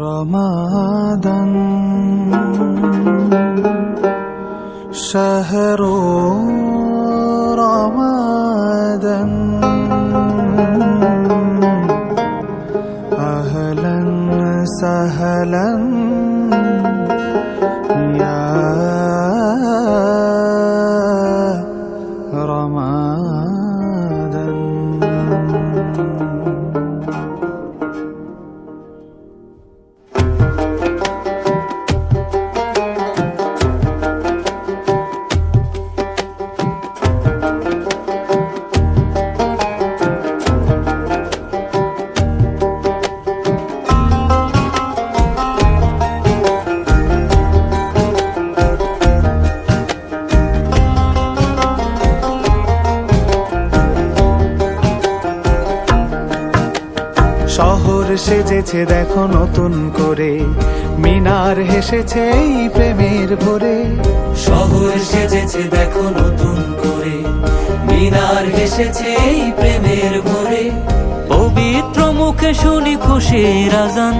रमादन शहरो रमादन अहलन सहलन या रमादन। শহর সেজেছে দেখো নতুন করে, মিনার হেসেছে এই প্রেমের ভোরে। শহর সেজেছে দেখো নতুন করে, মিনার হেসেছে এই প্রেমের ভোরে। পবিত্র মুখে শুনি খুশির আজান,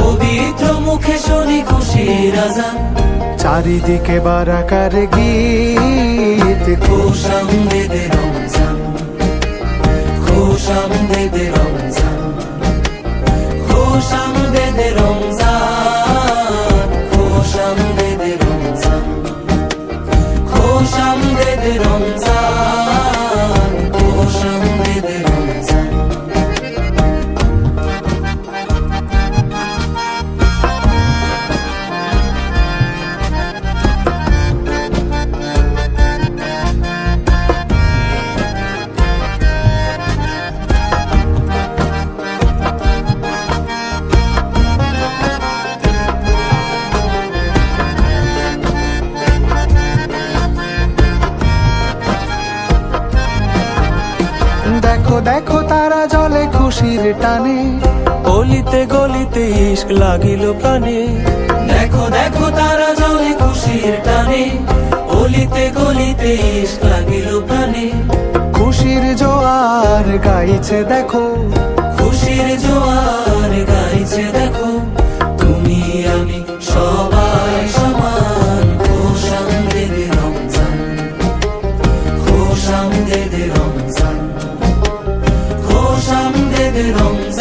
পবিত্র মুখে শুনি খুশির আজান। চারিদিকে বারাকার গীত, খুশামদেদে রমজান, খুশামদেদে রমজান, খুশামদেদে রমজান, খুশামদেদে রমজান, খুশামদেদে রমজান, খুশামদেদে রমজান। দেখো দেখো তারা জলে খুশির টানে, অলিতে গলিতে ইশক লাগিল প্রাণে। দেখো দেখো তারা জলে খুশির টানে, অলিতে গলিতে ইশক লাগিল প্রাণে। খুশির জোয়ার গাইছে দেখো, খুশির জোয়ার গাইছে দেখো। তুমি আমি সবাই সমান, খুশামদেদে রমজান, খুশামদেদে রমজান, খুশামদেদে রমজান।